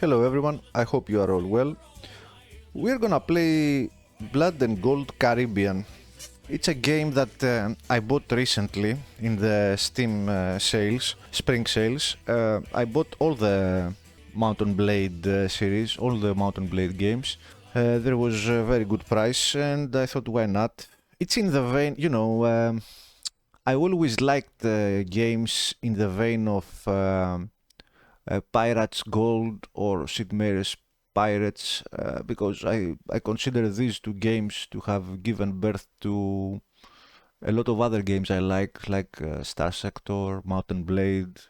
Hello everyone, I hope you are all well. We're gonna play Blood and Gold Caribbean. It's a game that I bought recently in the Steam sales, spring sales. I bought all the Mountain Blade series, all the Mountain Blade games. There was a very good price and I thought why not. It's in the vein, I always liked games in the vein of Pirates Gold or Sid Meier's Pirates because I consider these two games to have given birth to a lot of other games I like Star Sector, Mountain Blade,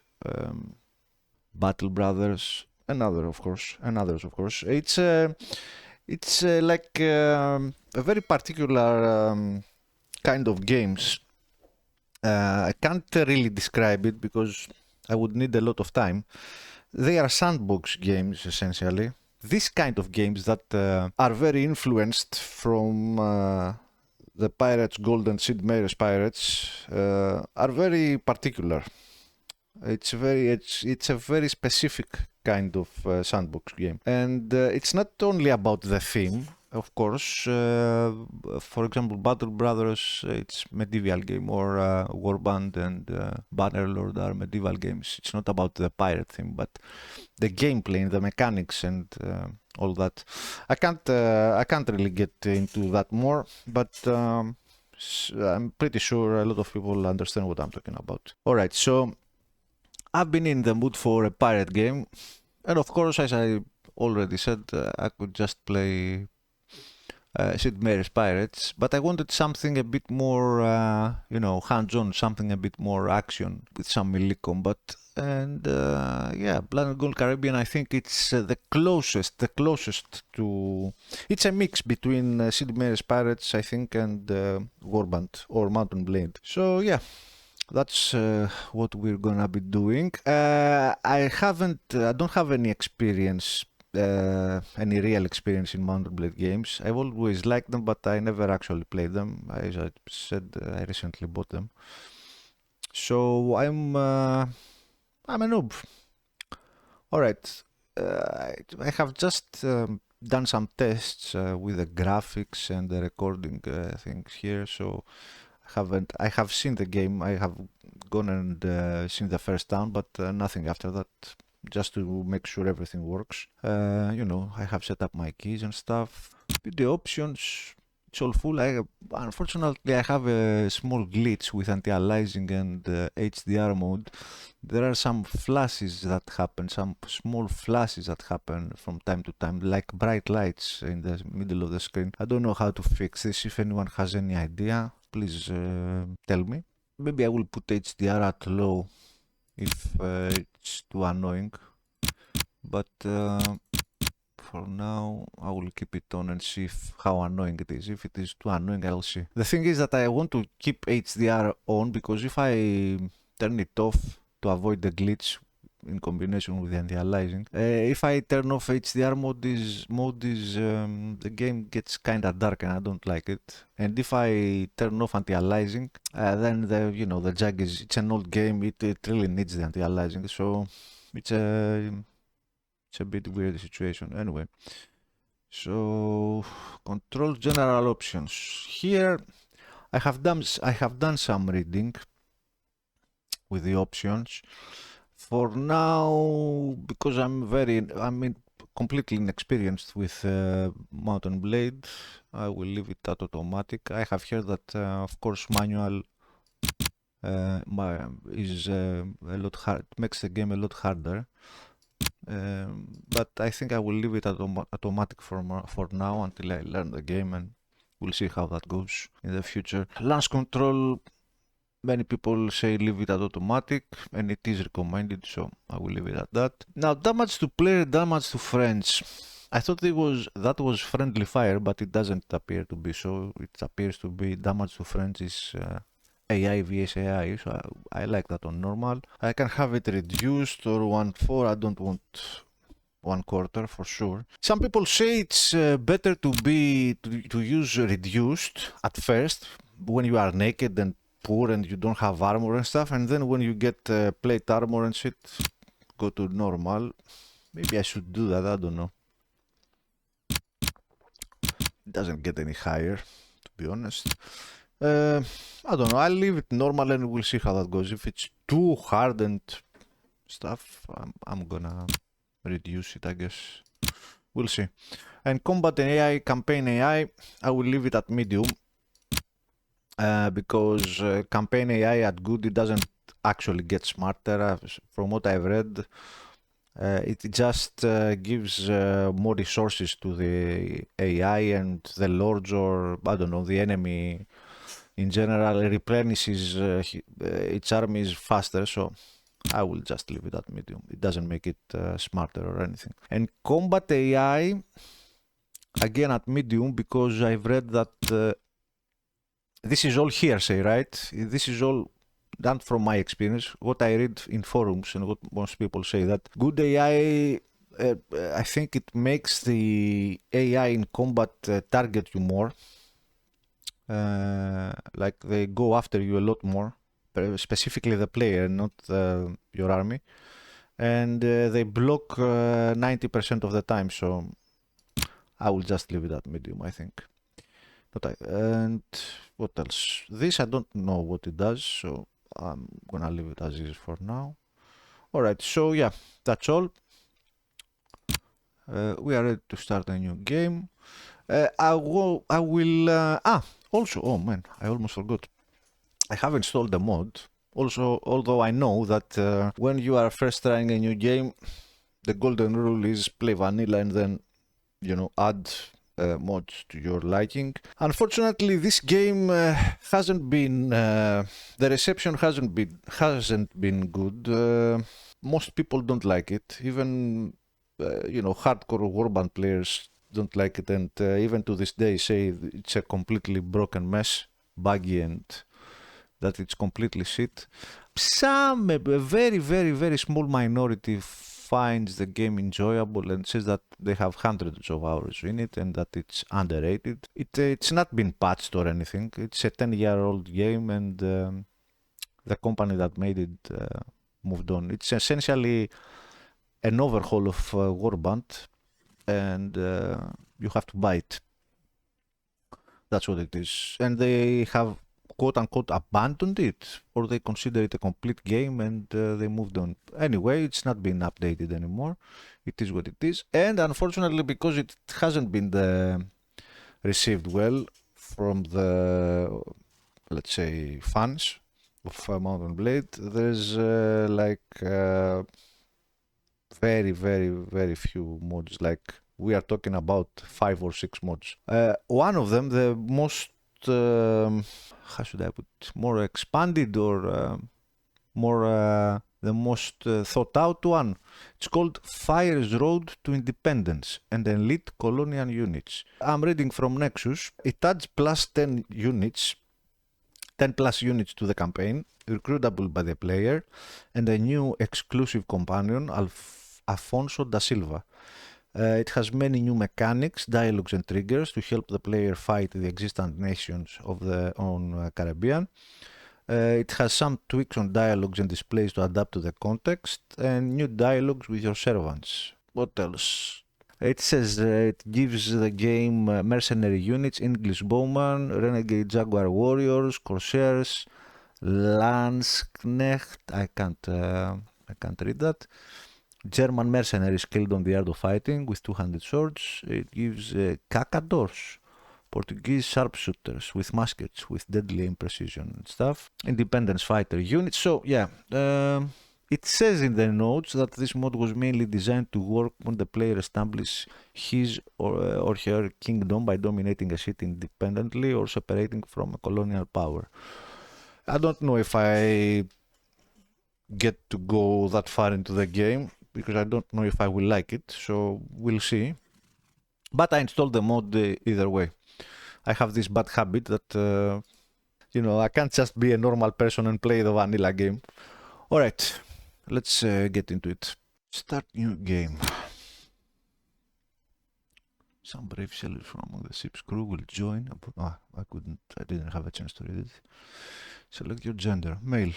Battle Brothers, and others of course. It's like a very particular kind of games. I can't really describe it because I would need a lot of time. They are sandbox games essentially. This kind of games that are very influenced from the Pirates Gold and Sid Meier's Pirates are very particular. It's a very specific kind of sandbox game, and it's not only about the theme. Of course, for example, Battle Brothers, it's medieval game, or Warband and Bannerlord are medieval games. It's not about the pirate theme, but the gameplay, the mechanics, and all that. I can't really get into that more, but I'm pretty sure a lot of people understand what I'm talking about. All right, so I've been in the mood for a pirate game, and of course, as I already said, I could just play Sid Meier's Pirates, but I wanted something a bit more, hands-on, something a bit more action with some melee combat. And yeah, Blood and Gold Caribbean, I think it's the closest to. It's a mix between Sid Meier's Pirates, I think, and Warband or Mountain Blade. So yeah. That's what we're gonna be doing. I don't have any experience, any real experience in Mountain Blade games. I've always liked them, but I never actually played them. As I said, I recently bought them. So I'm a noob. All right, I have just done some tests with the graphics and the recording things here. So I have seen the game. I have gone and seen the first town, but nothing after that. Just to make sure everything works. I have set up my keys and stuff. Video options, it's all full. Unfortunately, I have a small glitch with anti-aliasing and HDR mode. There are some flashes that happen, some small flashes that happen from time to time, like bright lights in the middle of the screen. I don't know how to fix this. If anyone has any idea, please tell me. Maybe I will put HDR at low if it's too annoying, but for now I will keep it on and see how annoying it is. If it is too annoying, I'll see. The thing is that I want to keep HDR on, because if I turn it off to avoid the glitch in combination with the anti-aliasing, if I turn off HDR mode is the game gets kinda dark and I don't like it. And if I turn off anti-aliasing, then the jag it's an old game. It really needs the anti-aliasing, so it's a bit weird situation. Anyway, so control general options. Here I have done some reading with the options. For now, because I'm completely inexperienced with Mountain Blade, I will leave it at automatic. I have heard that, of course, manual is a lot hard, makes the game a lot harder. But I think I will leave it at automatic for now until I learn the game, and we'll see how that goes in the future. Launch control. Many people say leave it at automatic, and it is recommended, so I will leave it at that. Now, damage to player, damage to friends. I thought that was friendly fire, but it doesn't appear to be so. It appears to be damage to friends is AI vs AI, so I like that on normal. I can have it reduced or 1/4. I don't want 1/4 for sure. Some people say it's better to use reduced at first when you are naked and poor and you don't have armor and stuff, and then when you get plate armor and shit, go to normal. Maybe I should do that, I don't know. It doesn't get any higher, to be honest. I don't know, I'll leave it normal and we'll see how that goes. If it's too hard and stuff, I'm gonna reduce it, I guess. We'll see. And combat AI, campaign AI, I will leave it at medium. Because campaign AI at good, it doesn't actually get smarter. From what I've read, it just gives more resources to the AI, and the lords, or I don't know, the enemy in general replenishes its armies faster. So I will just leave it at medium. It doesn't make it smarter or anything. And combat AI, again at medium, because I've read that this is all hearsay, right? This is all done from my experience, what I read in forums and what most people say, that good AI, I think it makes the AI in combat target you more. Like they go after you a lot more, specifically the player, not your army. And they block 90% of the time, so I will just leave it at medium, I think. And what else? This I don't know what it does, so I'm gonna leave it as is for now. Alright, so yeah, that's all. We are ready to start a new game. Also, oh man, I almost forgot. I have installed the mod. Also, although I know that when you are first trying a new game, the golden rule is play vanilla and then, add mods to your liking. Unfortunately, this game hasn't been the reception hasn't been good. Most people don't like it. Even hardcore Warband players don't like it, and even to this day say it's a completely broken mess, buggy, and that it's completely shit. A very, very, very small minority finds the game enjoyable and says that they have hundreds of hours in it and that it's underrated. It's not been patched or anything. It's a 10-year-old game, and the company that made it moved on. It's essentially an overhaul of Warband, and you have to buy it. That's what it is. And they have quote unquote abandoned it, or they consider it a complete game, and they moved on. Anyway, it's not been updated anymore. It is what it is. And unfortunately, because it hasn't been received well from the, let's say, fans of Mount and Blade, there's very, very, very few mods. Like, we are talking about 5 or 6 mods. One of them, the most, how should I put, more expanded or the most thought out one. It's called Fire's Road to Independence and Elite Colonial Units. I'm reading from Nexus. It adds plus 10 units, 10 plus units to the campaign, recruitable by the player, and a new exclusive companion, Afonso da Silva. It has many new mechanics, dialogs, and triggers to help the player fight the existant nations of the Caribbean. It has some tweaks on dialogues and displays to adapt to the context, and new dialogues with your servants. What else? It says it gives the game mercenary units, English bowman, renegade jaguar warriors, corsairs, Landsknecht. I can't read that. German mercenaries skilled on the art of fighting with two-handed swords. It gives cacadors, Portuguese sharpshooters with muskets with deadly aim precision and stuff. Independence fighter units. So yeah, it says in the notes that this mod was mainly designed to work when the player establishes his or her kingdom by dominating a city independently or separating from a colonial power. I don't know if I get to go that far into the game, because I don't know if I will like it, so we'll see. But I installed the mod either way. I have this bad habit that, I can't just be a normal person and play the vanilla game. Alright, let's get into it. Start new game. Some brave sailors from among the ship's crew will join. I didn't have a chance to read it. Select your gender, male.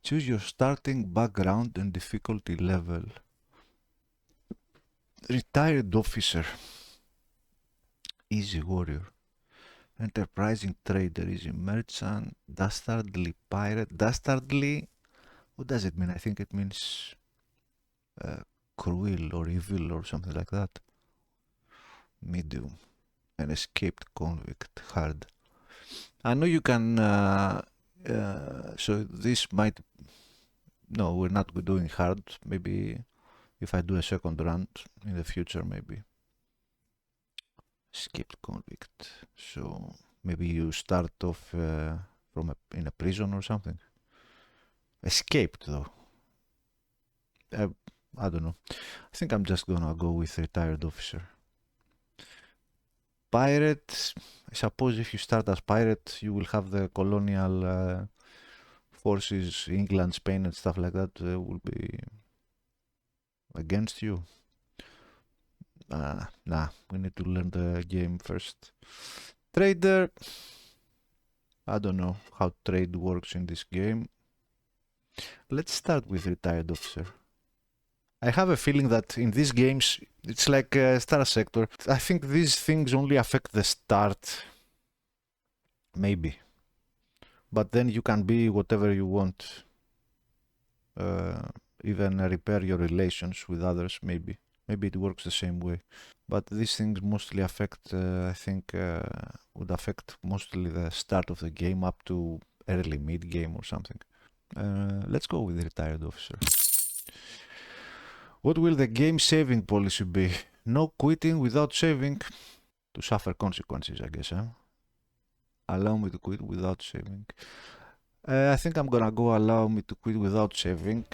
Choose your starting background and difficulty level. Retired officer. Easy warrior. Enterprising trader. Easy merchant. Dastardly pirate. Dastardly. What does it mean? I think it means cruel or evil or something like that. Medium. An escaped convict. Hard. I know you can. So this might. No, we're not doing hard. Maybe if I do a second round in the future, maybe. Escaped convict. So maybe you start off in a prison or something. Escaped though. I don't know. I think I'm just gonna go with retired officer. Pirate. I suppose if you start as pirate, you will have the colonial forces, England, Spain, and stuff like that will be against you. Nah, we need to learn the game first. Trader. I don't know how trade works in this game. Let's start with retired officer. I have a feeling that in these games, it's like Star Sector. I think these things only affect the start. Maybe. But then you can be whatever you want. Even repair your relations with others, maybe. Maybe it works the same way. But these things mostly affect, I think, would affect mostly the start of the game up to early mid-game or something. Let's go with the retired officer. What will the game saving policy be? No quitting without saving. To suffer consequences, I guess, huh? Allow me to quit without saving. I think I'm gonna go allow me to quit without saving.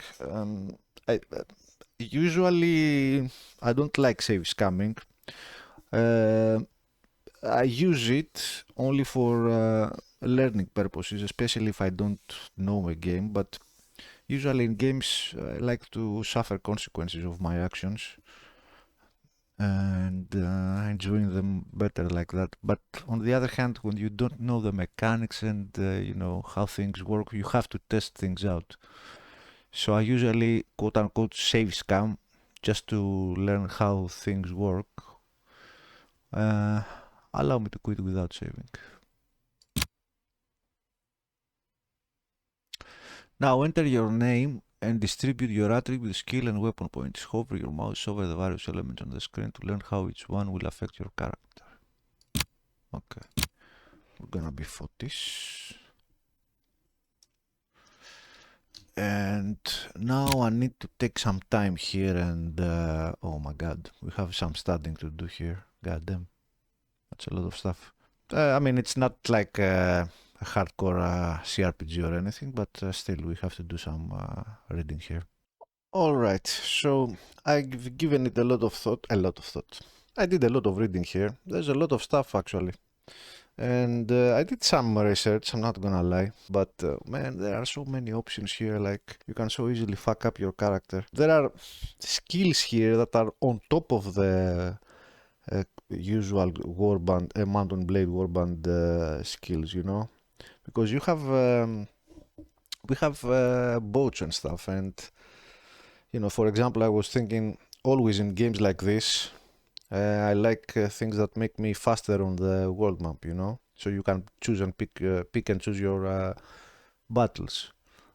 Usually, I don't like save scamming. I use it only for learning purposes, especially if I don't know a game, but usually in games I like to suffer consequences of my actions and enjoying them better like that. But on the other hand, when you don't know the mechanics and you know how things work, you have to test things out. So I usually quote-unquote save scam just to learn how things work. Allow me to quit without saving. Now enter your name and distribute your attribute, skill and weapon points. Hover your mouse over the various elements on the screen to learn how each one will affect your character. Okay. We're gonna be Fotis. And now I need to take some time here and oh my god, we have some studying to do here. God damn. That's a lot of stuff. I mean, it's not like a hardcore CRPG or anything, but still we have to do some reading here. Alright, so I've given it a lot of thought. I did a lot of reading here. There's a lot of stuff actually. And I did some research, I'm not gonna lie, but man, there are so many options here, like you can so easily fuck up your character. There are skills here that are on top of the usual Warband, Mount and Blade Warband skills, you know? Because you have, we have boats and stuff, and you know, for example, I was thinking always in games like this, I like things that make me faster on the world map, you know? So you can choose and pick and choose your battles.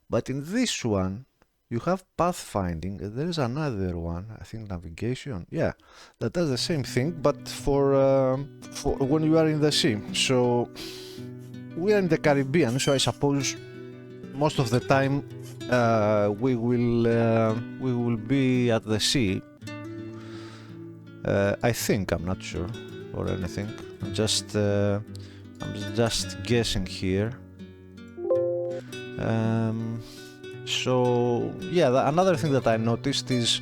But in this one, you have pathfinding. There is another one, I think navigation. Yeah, that does the same thing, but for when you are in the sea. So we are in the Caribbean, so I suppose most of the time we will be at the sea. I think, I'm not sure or anything. I'm just guessing here. So yeah, another thing that I noticed is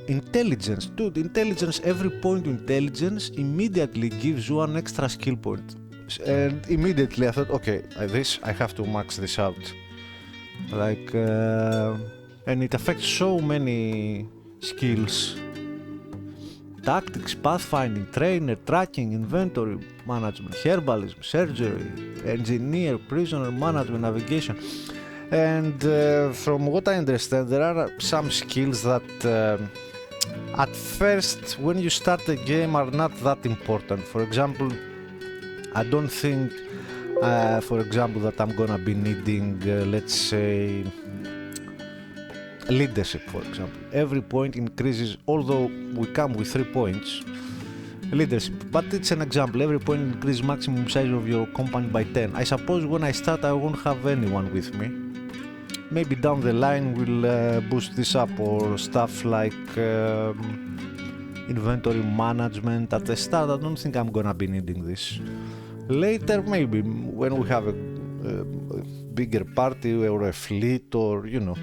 intelligence. Dude, intelligence, every point to intelligence immediately gives you an extra skill point. And immediately I thought, okay, I have to max this out. Like, and it affects so many skills. Tactics, pathfinding, trainer, tracking, inventory management, herbalism, surgery, engineer, prisoner management, navigation. And from what I understand, there are some skills that at first, when you start a game, are not that important. For example, I don't think, for example, that I'm gonna be needing, let's say, leadership, for example. Every point increases, although we come with 3 points, leadership, but it's an example. Every point increases maximum size of your company by 10. I suppose when I start, I won't have anyone with me. Maybe down the line we'll boost this up, or stuff like inventory management. At the start, I don't think I'm gonna be needing this. Later, maybe when we have a bigger party or a fleet, or you know.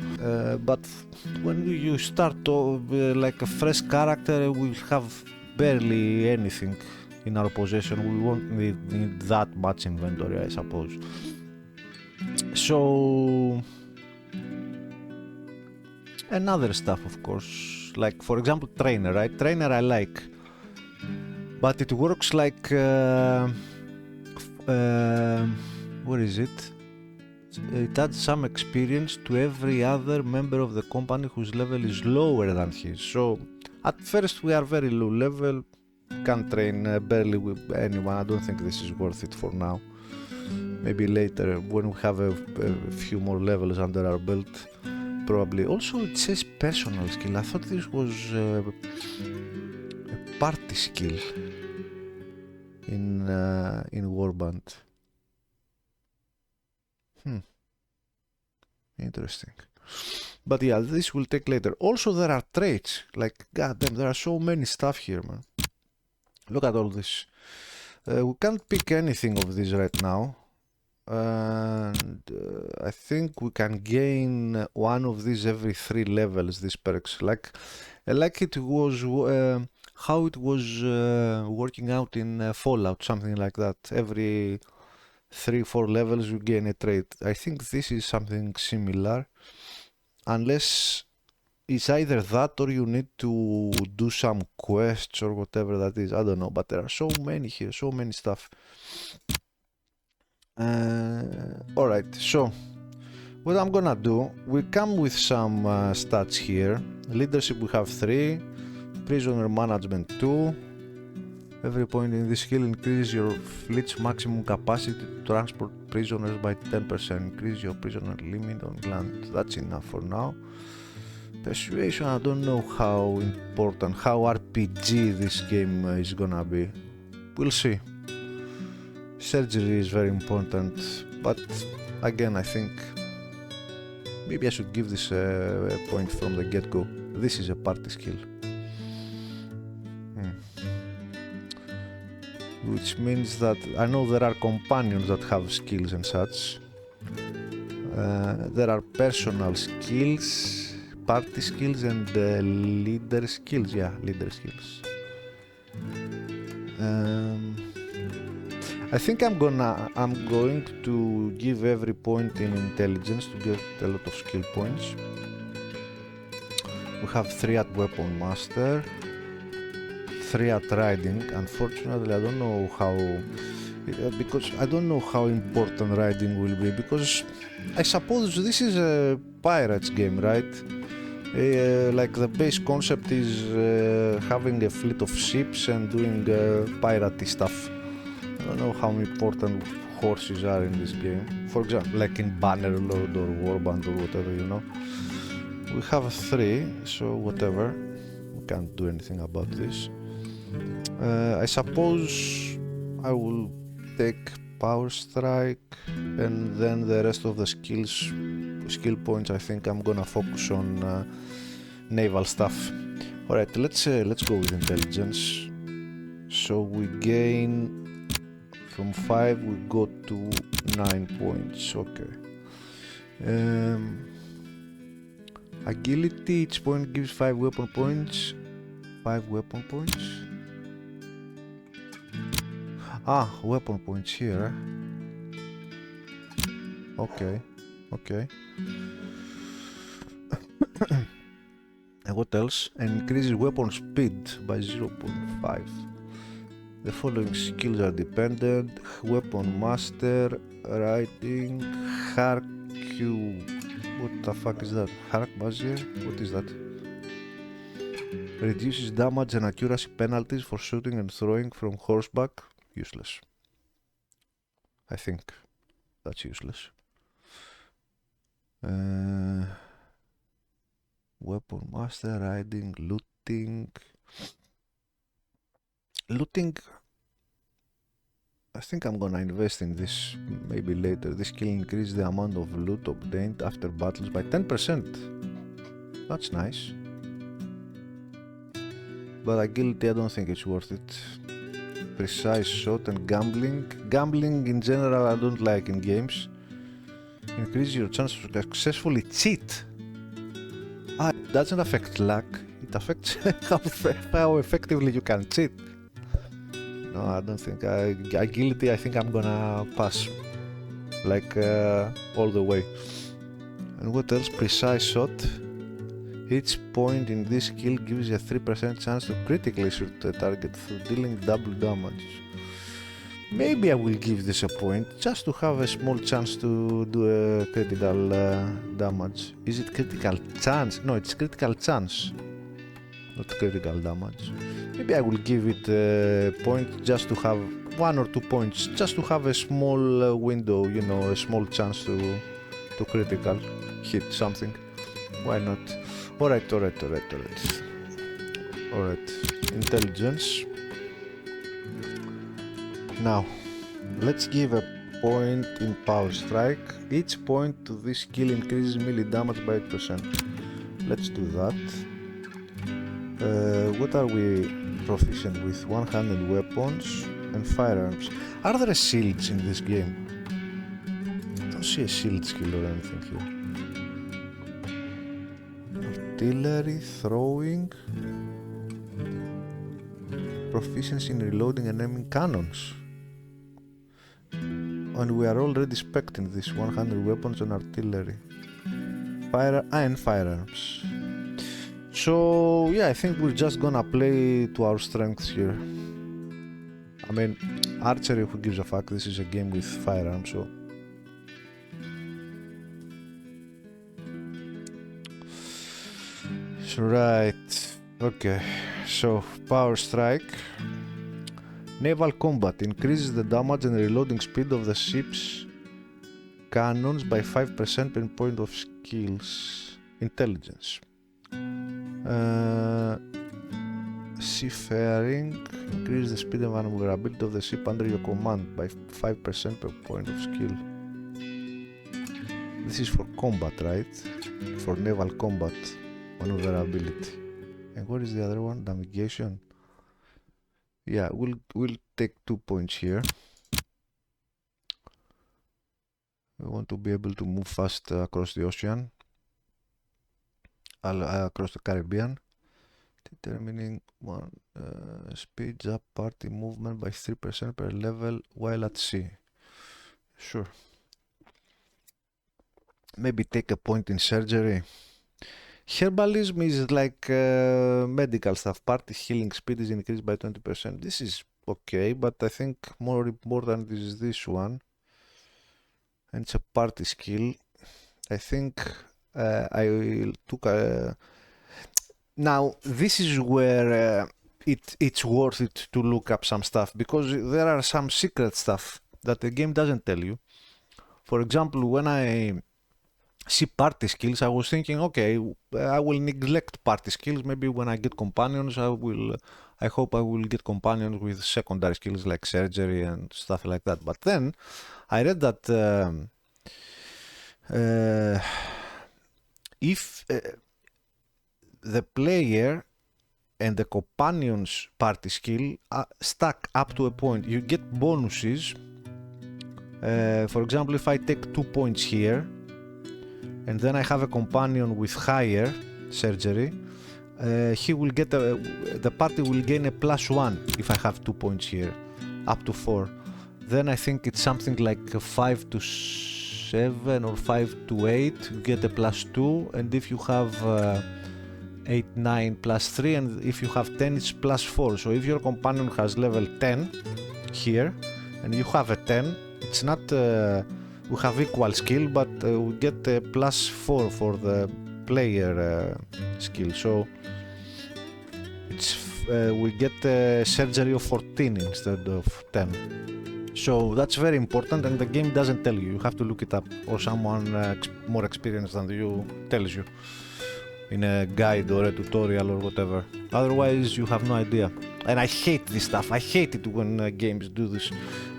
But when you start like a fresh character, we'll have barely anything in our possession. We won't need that much inventory, I suppose. So, and other stuff, of course, like for example trainer, right? Trainer I like, but it works like what is it? It adds some experience to every other member of the company whose level is lower than his. So at first we are very low level, can't train barely with anyone. I don't think this is worth it for now. Maybe later when we have a few more levels under our belt, probably. Also it says personal skill. I thought this was a party skill in Warband. Interesting. But yeah, this will take later. Also there are traits. Like, goddamn, there are so many stuff here, man. Look at all this. We can't pick anything of this right now. And I think we can gain one of these every 3 levels, these perks. Like it was how it was working out in Fallout, something like that. Every 3-4 levels you gain a trait. I think this is something similar, unless it's either that or you need to do some quests or whatever that is. I don't know, but there are so many here, so many stuff. Alright, so what I'm gonna do, we come with some stats here. Leadership we have 3, prisoner management 2. Every point in this skill increases your fleet's maximum capacity to transport prisoners by 10%. Increase your prisoner limit on land. That's enough for now. Persuasion, I don't know how important, how RPG this game is gonna be. We'll see. Surgery is very important, but again, I think maybe I should give this a point from the get-go. This is a party skill. Which means that I know there are companions that have skills and such. There are personal skills, party skills, and leader skills. Yeah, leader skills. I think I'm going to give every point in intelligence to get a lot of skill points. We have 3 at weapon master, 3 at riding. Unfortunately, I don't know how, because I don't know how important riding will be, because I suppose this is a pirates game, right? Like the base concept is having a fleet of ships and doing piratey stuff. I don't know how important horses are in this game. For example, like in Bannerlord or Warband or whatever, you know. We have 3, so whatever. We can't do anything about this. I suppose I will take power strike, and then the rest of the skill points, I think I'm gonna focus on naval stuff. Alright, let's go with intelligence. So we gain from 5, we go to 9 points. Okay. Agility, each point gives 5 weapon points. 5 weapon points. Weapon points here. Okay. And what else? And increases weapon speed by 0.5. The following skills are dependent: weapon master, riding, What the fuck is that? Hark Bazier? What is that? Reduces damage and accuracy penalties for shooting and throwing from horseback. Useless. I think that's useless. Weapon master, riding, looting. Looting, I think I'm gonna invest in this maybe later. This skill increases the amount of loot obtained after battles by 10%. That's nice. But agility, I don't think it's worth it. Precise shot and gambling. Gambling in general I don't like in games. Increase your chance to successfully cheat. It doesn't affect luck. It affects how effectively you can cheat. No, I don't think. Agility, I think I'm gonna pass. Like all the way. And what else? Precise shot. Each point in this skill gives you a 3% chance to critically shoot the target through dealing double damage. Maybe I will give this a point just to have a small chance to do a critical damage. Is it critical chance? No, it's critical chance, not critical damage. Maybe I will give it a point just to have 1 or 2 points, just to have a small window, you know, a small chance to critical hit something. Why not? Alright. Intelligence. Now, let's give a point in Power Strike. Each point to this skill increases melee damage by 8%. Let's do that. What are we proficient with? One-handed weapons and firearms. Are there shields in this game? I don't see a shield skill or anything here. Artillery, throwing, proficiency in reloading and aiming cannons. And we are already spec'ing this 100 weapons and artillery. And firearms. So yeah, I think we're just gonna play to our strengths here. I mean, archery, who gives a fuck? This is a game with firearms, so. Right, okay, so Power Strike. Naval Combat increases the damage and reloading speed of the ship's cannons by 5% per point of skills. Intelligence. Seafaring increases the speed and maneuverability of the ship under your command by 5% per point of skill. This is for combat, right? For naval combat. Maneuverability. And what is the other one? Navigation. Yeah, we'll take 2 points here. We want to be able to move fast across the ocean, across the Caribbean. Determining one speeds up party movement by 3% per level while at sea. Sure. Maybe take a point in surgery. Herbalism is like medical stuff. Party healing speed is increased by 20%. This is okay, but I think more important is this one. And it's a party skill. I think I took a... Now, this is where it's worth it to look up some stuff, because there are some secret stuff that the game doesn't tell you. For example, when I see party skills, I was thinking, okay, I will neglect party skills. Maybe when I get companions, I hope I will get companions with secondary skills like surgery and stuff like that. But then I read that if the player and the companion's party skill stack up to a point, you get bonuses. For example, if I take 2 points here, and then I have a companion with higher surgery, he will get the party will gain a +1 if I have 2 points here, up to 4. Then I think it's something like 5 to 7 or 5 to 8, you get a +2, and if you have 8, 9 +3, and if you have 10, it's +4. So if your companion has level 10 here, and you have a 10, it's not... we have equal skill, but we get a +4 for the player skill. So we get a surgery of 14 instead of 10. So that's very important, and the game doesn't tell you. You have to look it up, or someone more experienced than you tells you in a guide or a tutorial or whatever. Otherwise, you have no idea. And I hate this stuff. I hate it when games do this.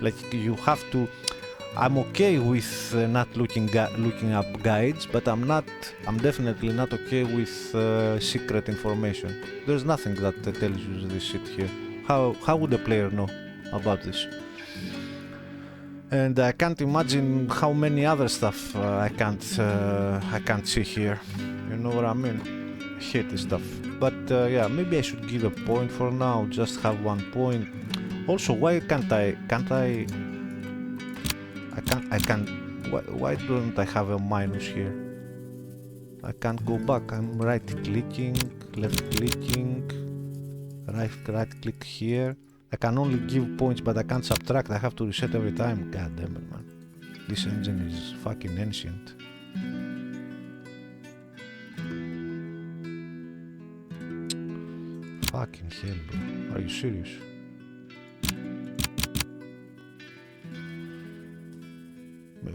Like, you have to. I'm okay with not looking up guides, but I'm definitely not okay with secret information. There's nothing that tells you this shit here. How would a player know about this? And I can't imagine how many other stuff I can't see here. You know what I mean? I hate this stuff. But yeah, maybe I should give a point for now. Just have 1 point. Also, why can't I? Why don't I have a minus here? I can't go back. I'm right clicking, left clicking, right click here. I can only give points, but I can't subtract. I have to reset every time. God damn it, man. This engine is fucking ancient. Fucking hell, bro. Are you serious?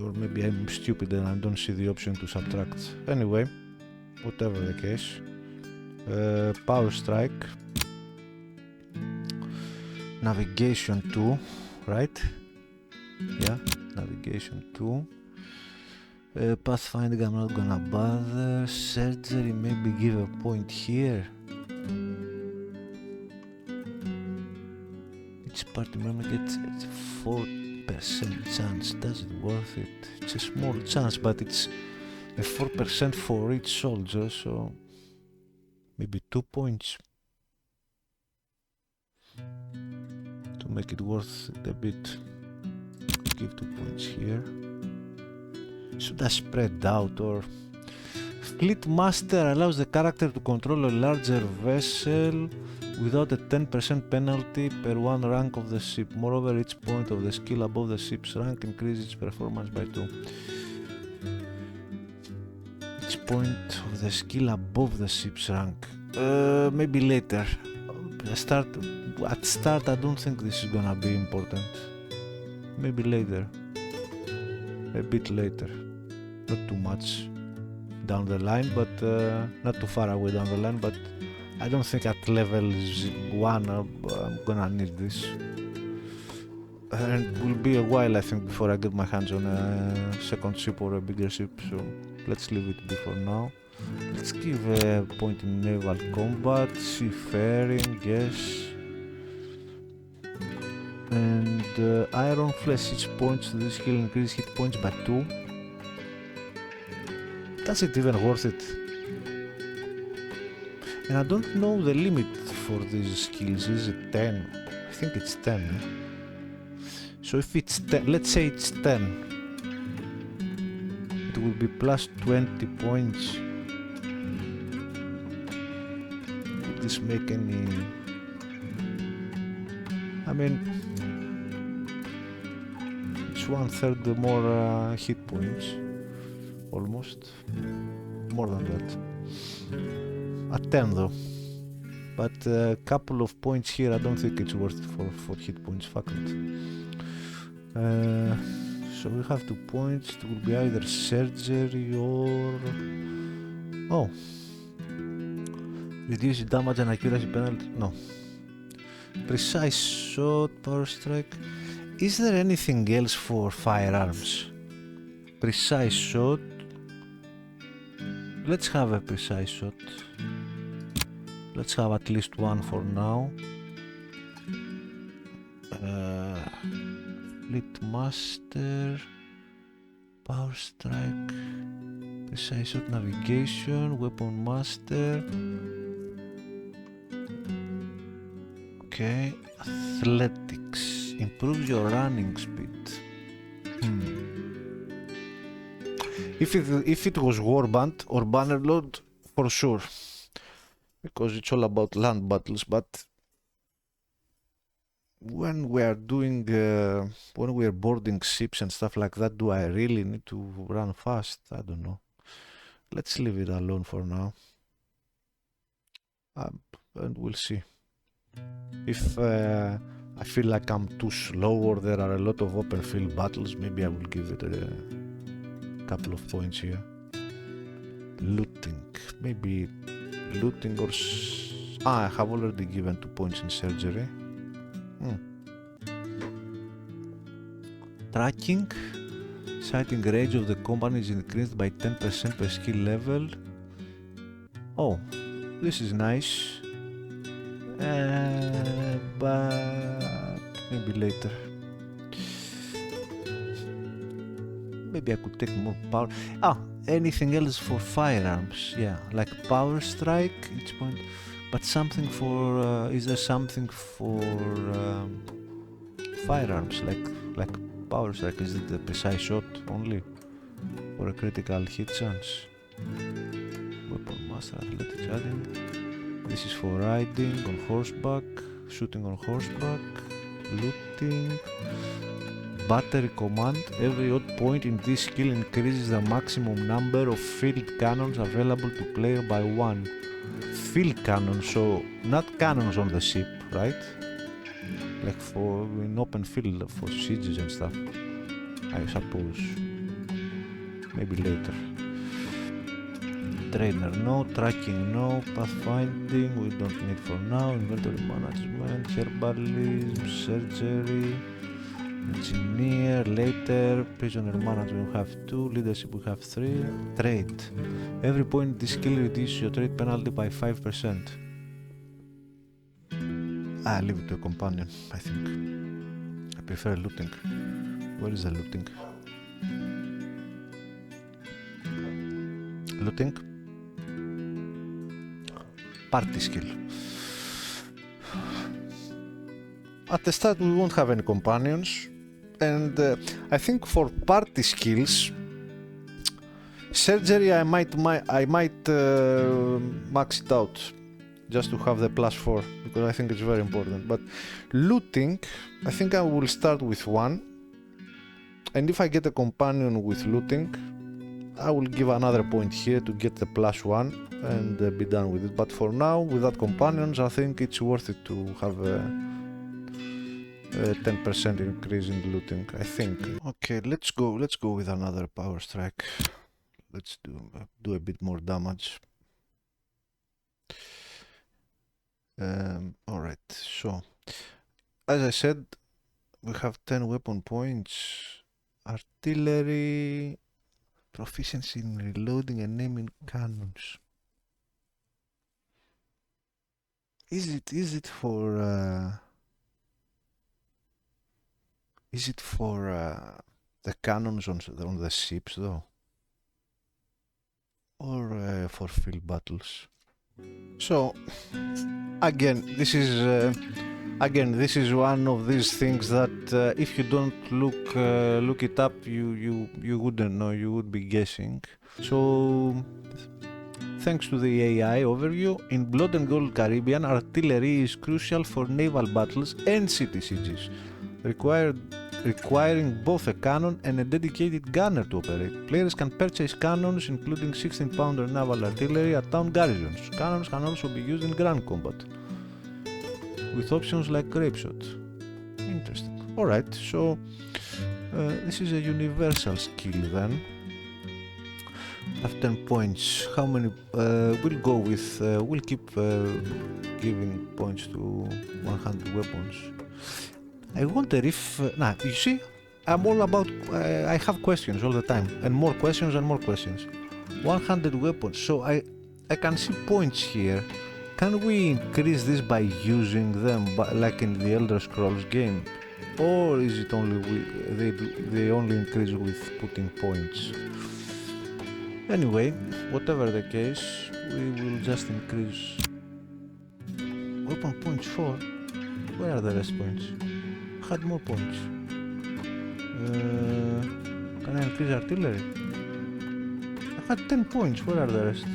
Or maybe I'm stupid and I don't see the option to subtract. Anyway, whatever the case. Power strike. Navigation 2, right? Yeah, navigation 2. Pathfinding, I'm not gonna bother. Surgery, maybe give a point here. Each party member gets a 4% chance. Does it worth it? It's a small chance, but it's a 4% for each soldier, so maybe 2 points. To make it worth it a bit, give 2 points here. Should I spread out or? Fleet Master allows the character to control a larger vessel without a 10% penalty per 1 rank of the ship. Moreover, each point of the skill above the ship's rank increases its performance by 2. Each point of the skill above the ship's rank. Maybe later. At start, I don't think this is gonna be important. Maybe later. A bit later. Not too much down the line, but not too far away down the line, but I don't think at level 1 I'm gonna need this. And it will be a while, I think, before I get my hands on a second ship or a bigger ship, so let's leave it be for now. Let's give a point in naval combat, seafaring, yes. And iron flesh, each point to this skill increase hit points by 2. Does it even worth it? And I don't know the limit for these skills. Is it 10? I think it's 10. So if it's 10, let's say it's 10, it will be plus 20 points. Would this make any? I mean, it's 1/3 more hit points, almost, more than that. At 10 though, but a couple of points here, I don't think it's worth it for hit points. Fuck it. So we have 2 points. It will be either surgery or reduce damage and accuracy penalty. No. Precise shot, power strike. Is there anything else for firearms? Precise shot. Let's have a precise shot. Let's have at least one for now. Fleet Master, Power Strike, Precise Shot, Navigation, Weapon Master. Okay, Athletics, improve your running speed. If it was Warband or Bannerlord, for sure, because it's all about land battles, but when we are doing, when we are boarding ships and stuff like that, do I really need to run fast? I don't know. Let's leave it alone for now. and we'll see. If I feel like I'm too slow or there are a lot of open field battles, maybe I will give it a couple of points here. Looting, maybe looting or... I have already given 2 points in surgery. Tracking, sighting range of the company is increased by 10% per skill level. Oh, this is nice. But maybe later. Maybe I could take more power. Anything else for firearms? Yeah, like power strike, each point. But something for... is there something for firearms, like power strike? Is it a precise shot only? Or a critical hit chance? Weapon master, athletics adding. This is for riding on horseback, shooting on horseback, looting. Battery command. Every odd point in this skill increases the maximum number of field cannons available to player by 1. Field cannons, so not cannons on the ship, right? Like for in open field for sieges and stuff, I suppose. Maybe later. Trainer no, tracking no, pathfinding we don't need for now, inventory management, herbalism, surgery, engineer later, prisoner management we have 2, leadership we have 3, trade. Every point in this skill reduces your trade penalty by 5%. Leave it to a companion, I think. I prefer looting. Where is the looting? Looting? Party skill. At the start we won't have any companions, and I think for party skills, surgery I might max it out just to have the +4 because I think it's very important. But looting, I think I will start with 1, and if I get a companion with looting, I will give another point here to get the +1 and be done with it. But for now, without companions, I think it's worth it to have a 10% increase in looting, I think. Okay, let's go with another power strike. Let's do a bit more damage. Alright, so as I said, we have 10 weapon points, artillery, proficiency in reloading and aiming cannons. Is it for the cannons on the ships though, or for field battles? So again, this is one of these things that if you don't look it up, you wouldn't know. You would be guessing. So thanks to the AI overview, in Blood and Gold Caribbean, artillery is crucial for naval battles and city sieges, requiring both a cannon and a dedicated gunner to operate. Players can purchase cannons, including 16-pounder naval artillery, at town garrisons. Cannons can also be used in ground combat, with options like grape shot. Interesting. Alright, so this is a universal skill then. I have 10 points. How many? We'll go with, we'll keep giving points to 100 weapons. I wonder if, you see, I'm all about, I have questions all the time, and more questions and more questions. 100 weapons, so I can see points here. Can we increase this by using them, like in the Elder Scrolls game? Or is it only, they only increase with putting points? Anyway, whatever the case, we will just increase weapon points 4. Where are the rest points? I had more points. Can I increase artillery? I had 10 points. Where are the rest?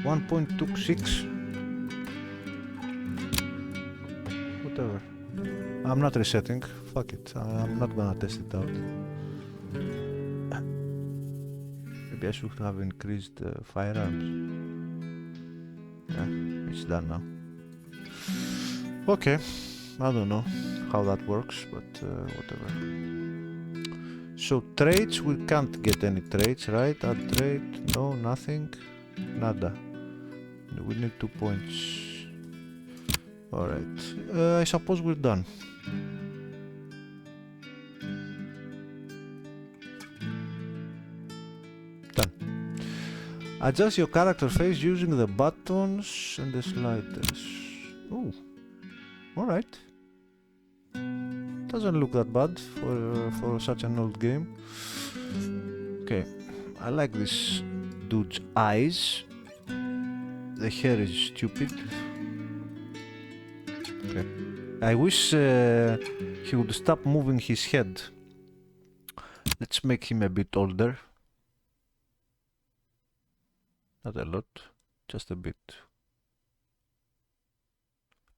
1 point took 6. Whatever. I'm not resetting. Fuck it. I'm not gonna test it out. Maybe I should have increased firearms. Yeah, it's done now. Okay, I don't know how that works, but whatever. So traits, we can't get any traits, right? Add trait, no, nothing, nada. We need 2 points. Alright, I suppose we're done. Done. Adjust your character face using the buttons and the sliders. Ooh, alright. Doesn't look that bad for such an old game. Okay, I like this dude's eyes. The hair is stupid. Okay. I wish he would stop moving his head. Let's make him a bit older. Not a lot, just a bit.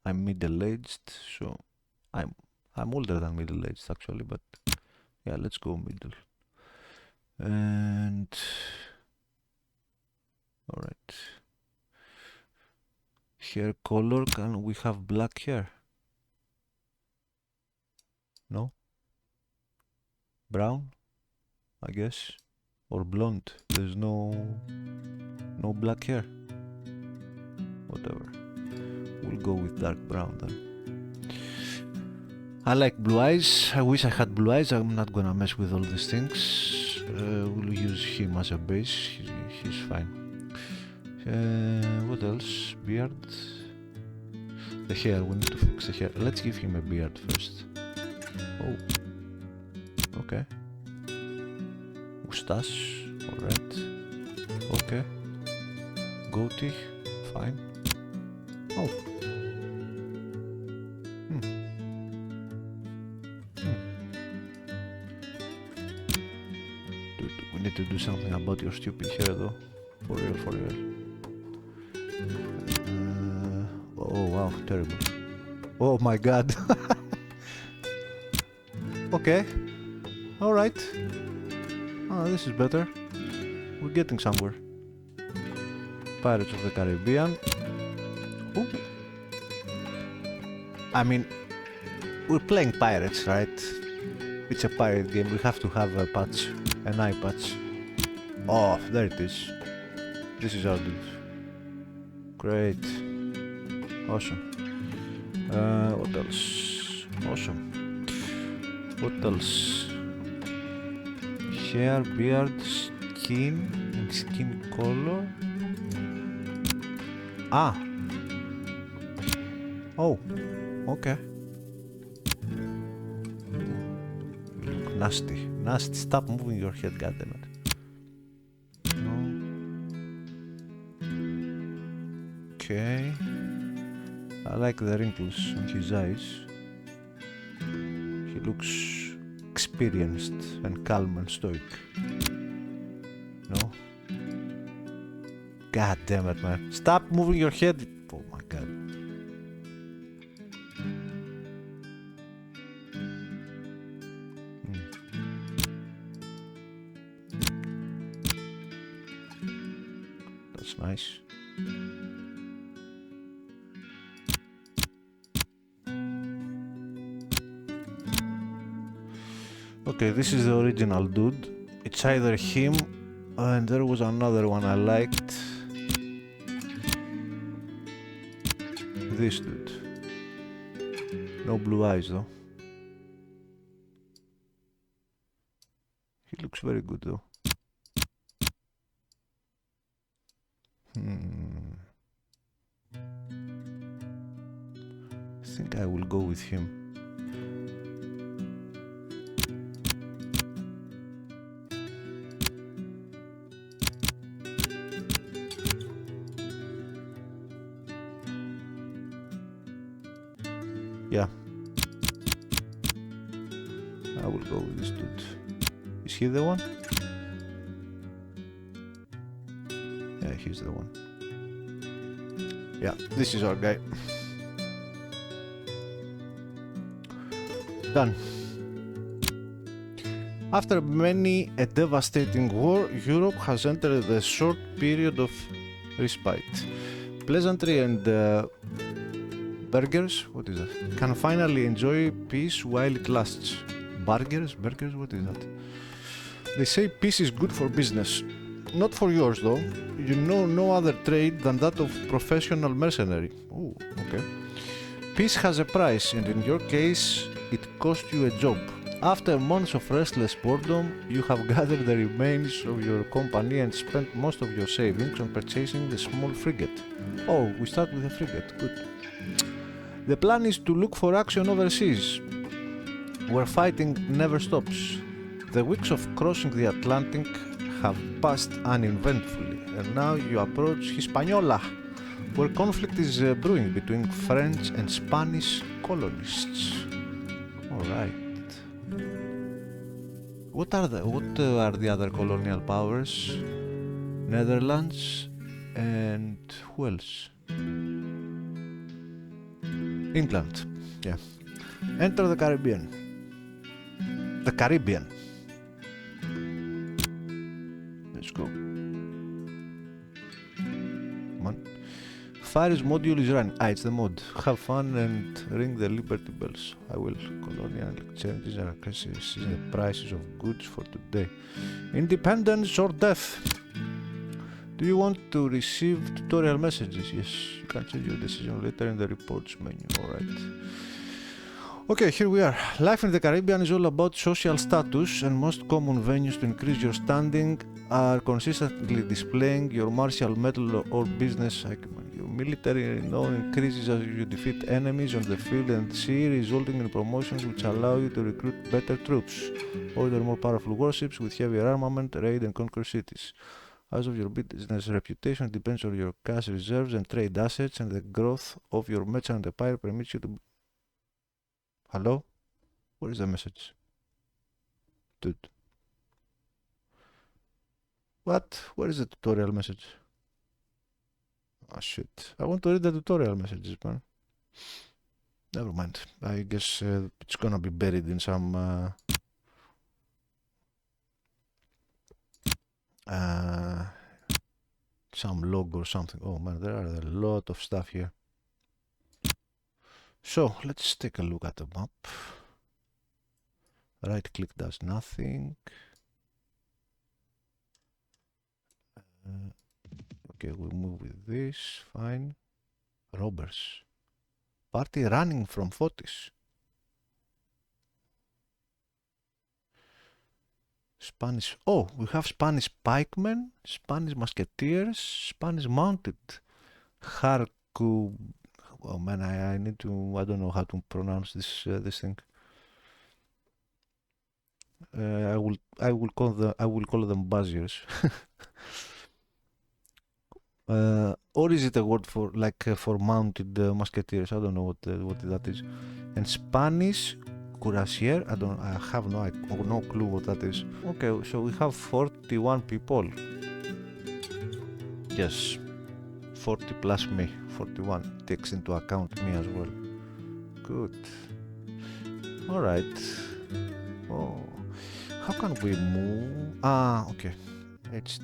I'm middle-aged, so I'm older than middle-aged actually, but yeah, let's go middle. And alright. Hair color, can we have black hair? No? Brown, I guess, or blonde. There's no black hair. Whatever. We'll go with dark brown then. I like blue eyes. I wish I had blue eyes. I'm not gonna mess with all these things. We'll use him as a base. He's fine. What else? Beard. The hair. We need to fix the hair. Let's give him a beard first. Oh. Okay. Mustache. Alright. Okay. Goatee. Fine. Oh. Dude, we need to do something about your stupid hair though. For real, for real. Oh wow, terrible. Oh my god. Okay. Alright. Oh, this is better. We're getting somewhere. Pirates of the Caribbean. Ooh. I mean, we're playing pirates, right? It's a pirate game. We have to have a patch, an eye patch. Oh, there it is. This is our dude. Great. Awesome. What else? Awesome. What else? Hair, beard, skin, and skin color. Ah. Oh. Okay. Look nasty. Nasty. Stop moving your head, goddammit. No. Okay. I like the wrinkles on his eyes. He looks experienced and calm and stoic. No? God damn it, man. Stop moving your head. Oh my god. That's nice. Okay, this is the original dude. It's either him and there was another one I liked. This dude. No blue eyes though. He looks very good though. I think I will go with him. Yeah. I will go with this dude. Is he the one? Yeah, he's the one. Yeah, this is our guy. Done. After many a devastating war, Europe has entered a short period of respite. Pleasantry and Burgers? What is that? Can finally enjoy peace while it lasts. Burgers? Burgers? What is that? They say peace is good for business. Not for yours though. You know no other trade than that of professional mercenary. Ooh, okay. Peace has a price, and in your case, it cost you a job. After months of restless boredom, you have gathered the remains of your company and spent most of your savings on purchasing the small frigate. Oh, we start with a frigate. Good. The plan is to look for action overseas, where fighting never stops. The weeks of crossing the Atlantic have passed uneventfully, and now you approach Hispaniola, where conflict is brewing between French and Spanish colonists. Alright. What are the other colonial powers? Netherlands and who else? England. Yeah. Enter the Caribbean. The Caribbean. Let's go. Come on. Fires module is running. It's the mod. Have fun and ring the Liberty bells. I will. Colonial exchanges are increasing the prices of goods for today. Independence or death? Do you want to receive tutorial messages? Yes. You can change your decision later in the reports menu. Alright. Okay, here we are. Life in the Caribbean is all about social status, and most common venues to increase your standing are consistently displaying your martial mettle or business acumen. Your military renown increases as you defeat enemies on the field and sea, resulting in promotions which allow you to recruit better troops, order more powerful warships with heavier armament, raid and conquer cities. As of your business reputation depends on your cash reserves and trade assets, and the growth of your merchant empire permits you to... Hello? Where is the message? Dude. What? Where is the tutorial message? Oh shit. I want to read the tutorial messages, man. Never mind. I guess it's gonna be buried in some... some log or something. Oh man, there are a lot of stuff here. So, let's take a look at the map. Right click does nothing. Okay, we'll move with this. Fine. Robbers. Party running from Fotis. Spanish. Oh, we have Spanish pikemen, Spanish musketeers, Spanish mounted. Harku. Oh man, I need to. I don't know how to pronounce this thing. I will call them Baziers. Or is it a word for for mounted musketeers? I don't know what that is. And Spanish cuirassier. I have no clue what that is. Okay, so we have 41 people. Yes, 40 plus me. 41 takes into account me as well. Good. All right. Oh, how can we move? Okay. It's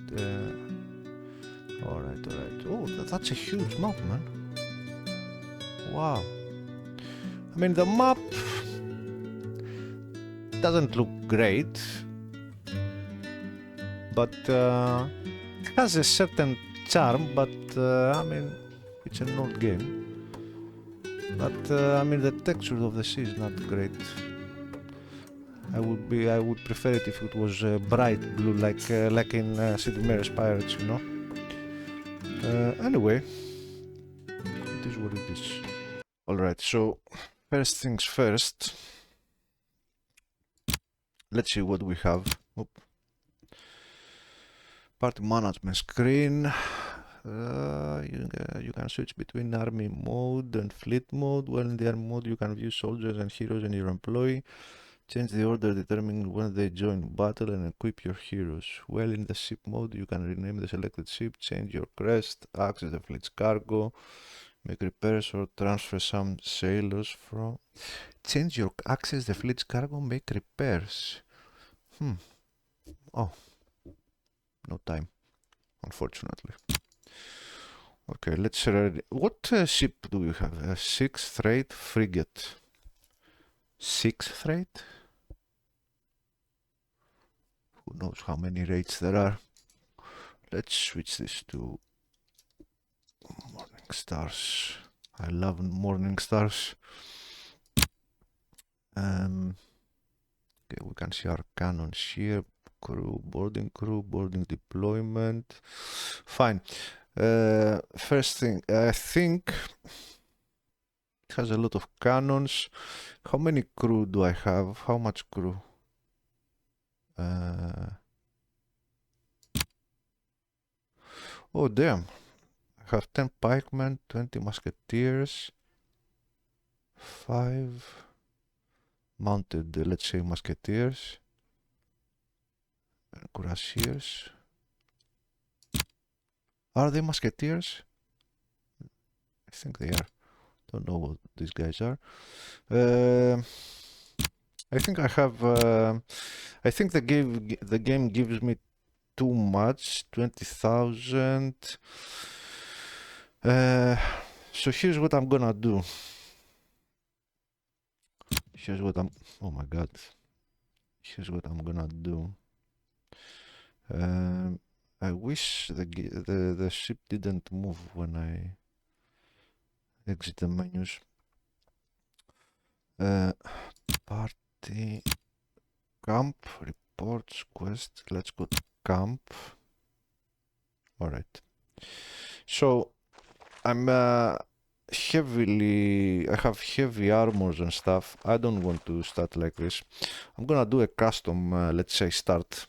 all right. Oh, that's a huge map, man. Wow. I mean, the map doesn't look great, but it has a certain charm. But I mean, it's an old game. But I mean, the texture of the sea is not great. I would prefer it if it was bright blue, like in Sid Meier's Pirates, you know. Anyway, it is what it is. Alright, so first things first. Let's see what we have. Party management screen. You can switch between army mode and fleet mode. While in the army mode, you can view soldiers and heroes in your employ. Change the order determining when they join battle and equip your heroes. While in the ship mode, you can rename the selected ship, change your crest, access the fleet's cargo, make repairs or transfer some sailors from... Change your access the fleet's cargo, make repairs. Oh, no time, unfortunately. Okay, let's read. What ship do we have? A 6th rate frigate. 6th rate? Who knows how many rates there are? Let's switch this to Morning Stars. I love Morning Stars. Okay, we can see our cannons here. Boarding deployment. Fine. First thing, I think it has a lot of cannons. How many crew do I have? How much crew? Oh damn. I have 10 pikemen, 20 musketeers, 5 mounted, let's say, musketeers, and cuirassiers. Are they musketeers? I think they are. Don't know what these guys are. I think I have. I think the game gives me too much. 20,000. So here's what I'm gonna do. Here's what I'm. Oh my god. Here's what I'm gonna do. I wish the ship didn't move when I exit the menus. Party, camp, reports, quest. Let's go to camp. All right. So I'm heavily. I have heavy armors and stuff. I don't want to start like this. I'm gonna do a custom. Let's say start.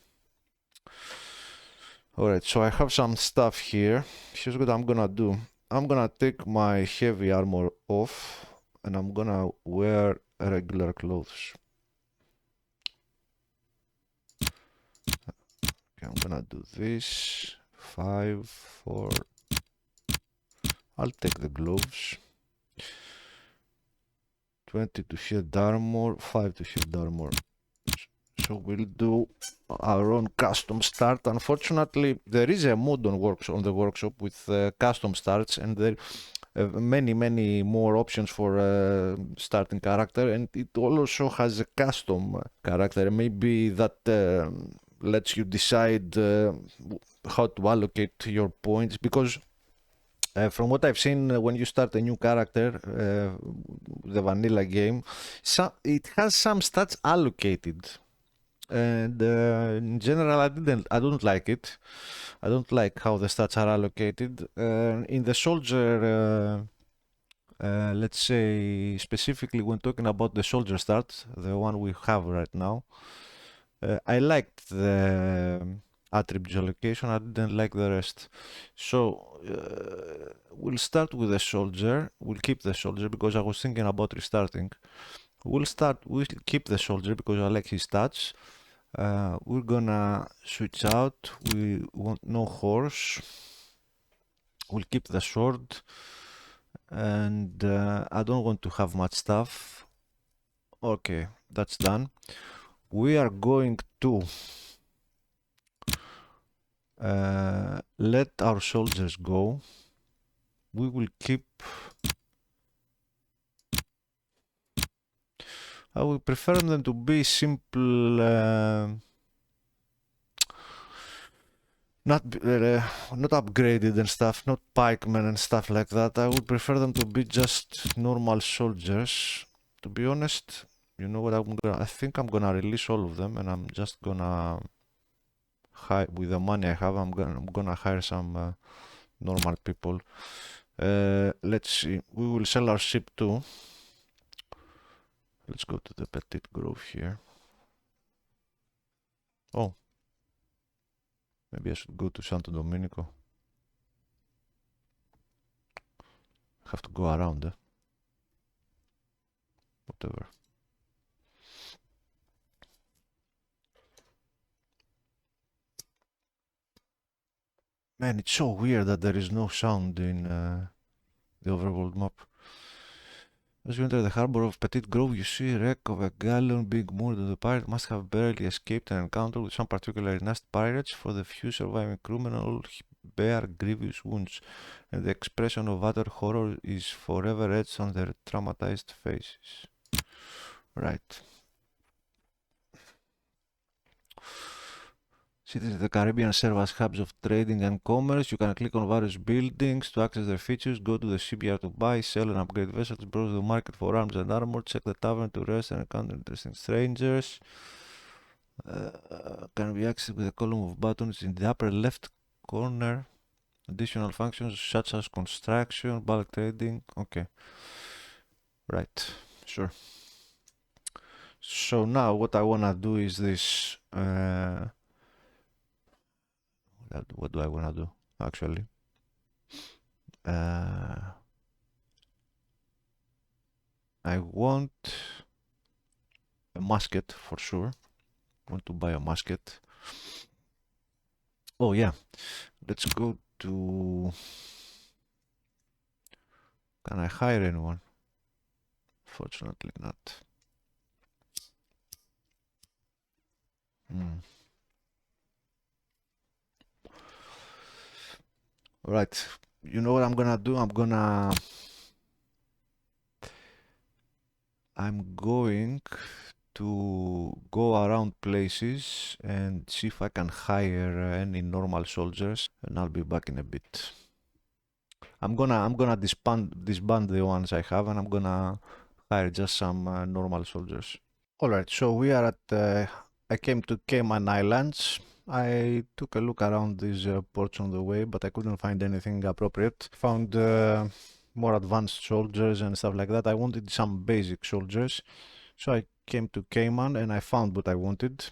Alright, so I have some stuff here. Here's what I'm gonna do. I'm gonna take my heavy armor off and I'm gonna wear regular clothes. Okay, I'm gonna do this. 5, 4. I'll take the gloves. 20 to shield armor, 5 to shield armor. So we'll do our own custom start. Unfortunately, there is a mod on the workshop with custom starts, and there many more options for starting character, and it also has a custom character. Maybe that lets you decide how to allocate your points, because from what I've seen, when you start a new character, the vanilla game, it has some stats allocated. And in general, I don't like it. I don't like how the stats are allocated. In the soldier, let's say specifically when talking about the soldier start, the one we have right now, I liked the attributes allocation. I didn't like the rest. So we'll start with the soldier. We'll keep the soldier because I was thinking about restarting. We'll keep the soldier because I like his stats. We're gonna switch out. We want no horse. We'll keep the sword. And I don't want to have much stuff. Okay, that's done. We are going to let our soldiers go. We will keep... I would prefer them to be simple, not upgraded and stuff, not pikemen and stuff like that. I would prefer them to be just normal soldiers. To be honest, you know what I think I'm gonna release all of them, and I'm just gonna with the money I have, I'm gonna hire some normal people. Let's see. We will sell our ship too. Let's go to the Petit Grove here. Oh. Maybe I should go to Santo Domenico. Have to go around, Whatever. Man, it's so weird that there is no sound in the overworld map. As you enter the harbor of Petit Grove, you see a wreck of a galleon being moored. The pirate must have barely escaped an encounter with some particularly nasty pirates. For the few surviving crewmen, all bear grievous wounds, and the expression of utter horror is forever etched on their traumatized faces. Right. Cities of the Caribbean serve as hubs of trading and commerce. You can click on various buildings to access their features, go to the shipyard to buy, sell and upgrade vessels, browse the market for arms and armor, check the tavern to rest and encounter interesting strangers. Can be accessed with a column of buttons in the upper left corner. Additional functions such as construction, bulk trading. Okay. Right. Sure. So now what I wanna do is this. What do I wanna do actually? I want a musket for sure. Want to buy a musket. Oh yeah, let's go to. Can I hire anyone? Fortunately not. Right, you know what I'm gonna do? I'm going to go around places and see if I can hire any normal soldiers, and I'll be back in a bit. I'm gonna disband the ones I have, and I'm gonna hire just some normal soldiers. Alright, so we are at I came to Cayman Islands. I took a look around these ports on the way, but I couldn't find anything appropriate. Found more advanced soldiers and stuff like that. I wanted some basic soldiers, so I came to Cayman and I found what I wanted.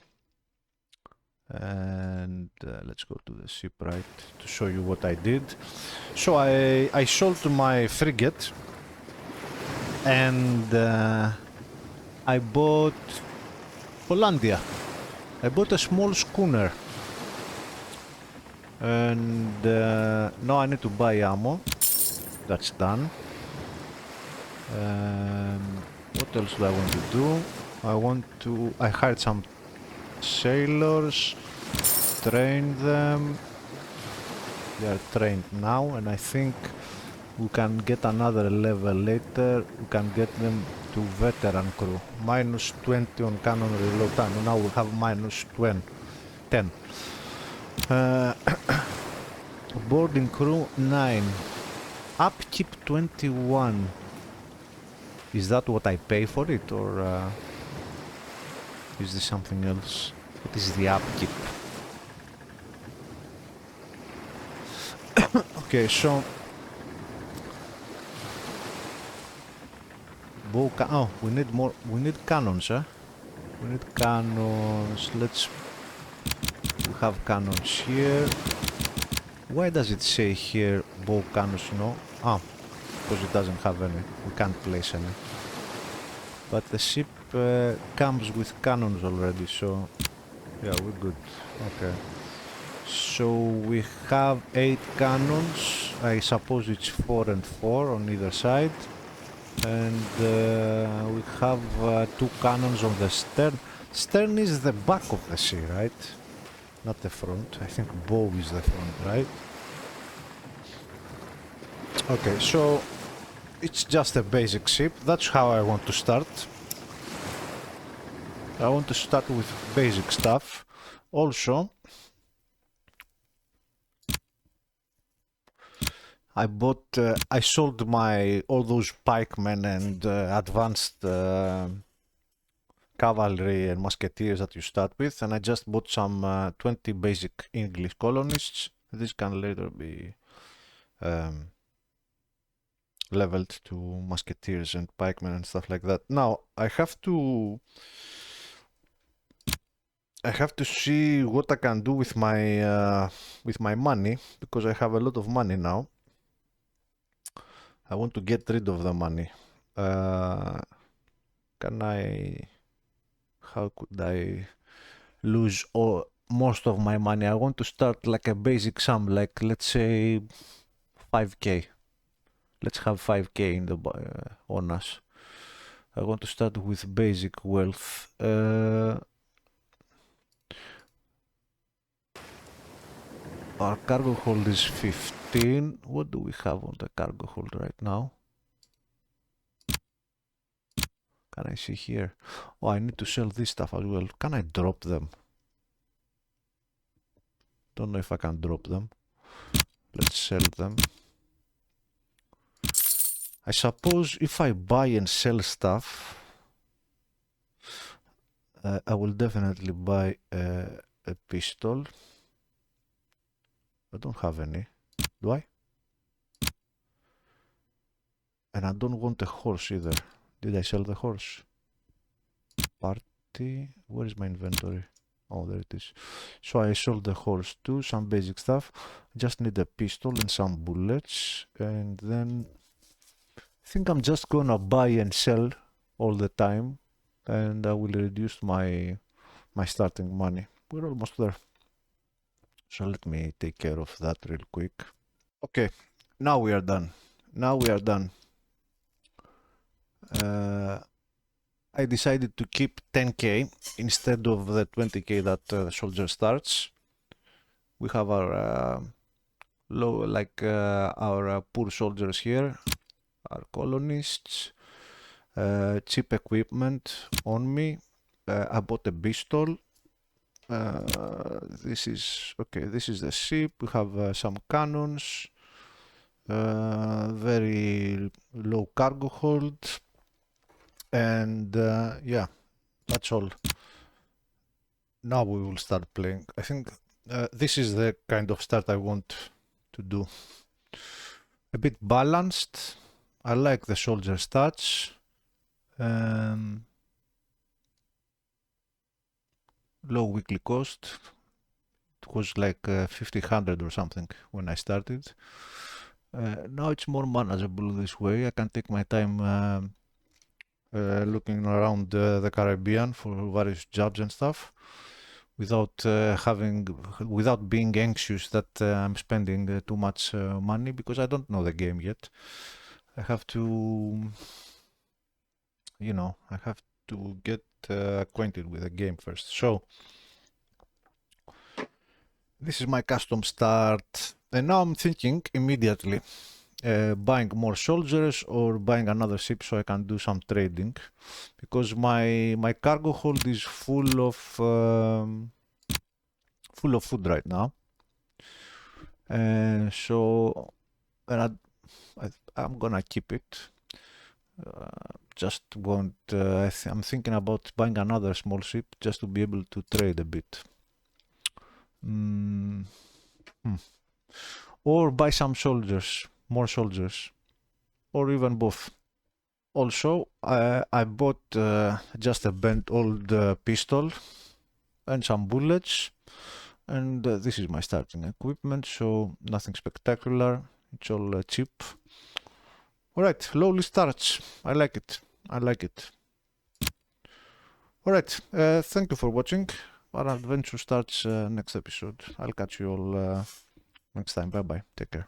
And let's go to the ship, right, to show you what I did. So I sold my frigate, and I bought Hollandia. I bought a small schooner, and now I need to buy ammo. That's done. What else do I want to do? I hired some sailors, train them. They are trained now, and I think we can get another level later. We can get them to veteran crew. Minus 20 on cannon reload time. Now we have minus 10. Boarding crew 9. Upkeep 21. Is that what I pay for it, or is this something else? What is the upkeep? Okay, so oh, we need more. We need cannons, huh? We need cannons. We have cannons here. Why does it say here bow cannons? No. Ah, because it doesn't have any. We can't place any. But the ship comes with cannons already, so yeah, we're good. Okay. So we have 8 cannons. I suppose it's 4 and 4 on either side. And we have 2 cannons on the stern. Stern is the back of the sea, right? Not the front. I think bow is the front, right? Okay, so it's just a basic ship. That's how I want to start. I want to start with basic stuff. Also, I sold all those pikemen and advanced cavalry and musketeers that you start with, and I just bought some 20 basic English colonists. This can later be leveled to musketeers and pikemen and stuff like that. Now I have to see what I can do with my money, because I have a lot of money now. I want to get rid of the money. How could I lose most of my money? I want to start like a basic sum, like let's say 5k. Let's have 5k in the on us. I want to start with basic wealth. Our cargo hold is 15. What do we have on the cargo hold right now? Can I see here? Oh, I need to sell this stuff as well. Can I drop them? Don't know if I can drop them. Let's sell them. I suppose if I buy and sell stuff, I will definitely buy a pistol. I don't have any. Do I? And I don't want a horse either. Did I sell the horse? Party. Where is my inventory? Oh, there it is. So I sold the horse too, some basic stuff. Just need a pistol and some bullets. And then I think I'm just gonna buy and sell all the time. And I will reduce my starting money. We're almost there. So let me take care of that real quick. Okay, now we are done. Now we are done. I decided to keep 10k instead of the 20k that the soldier starts. We have our our poor soldiers here, our colonists, cheap equipment on me. I bought a pistol. This is okay. This is the ship. We have some cannons. Very low cargo hold. And yeah, that's all. Now we will start playing. I think this is the kind of start I want to do. A bit balanced. I like the soldier stats. Low weekly cost. It was like 50-100 or something when I started. Now it's more manageable this way. I can take my time looking around the Caribbean for various jobs and stuff without being anxious that I'm spending too much money, because I don't know the game yet. I have to, I have to get acquainted with the game first. So this is my custom start, and now I'm thinking immediately buying more soldiers or buying another ship so I can do some trading, because my cargo hold is full of food right now. So I'm gonna keep it. Just want I'm thinking about buying another small ship just to be able to trade a bit. Or buy some soldiers, more soldiers, or even both. Also, I bought just a bent old pistol and some bullets, and this is my starting equipment, so nothing spectacular. It's all cheap. Alright, lowly starts. I like it. I like it. Alright, thank you for watching. Our adventure starts next episode. I'll catch you all next time. Bye bye. Take care.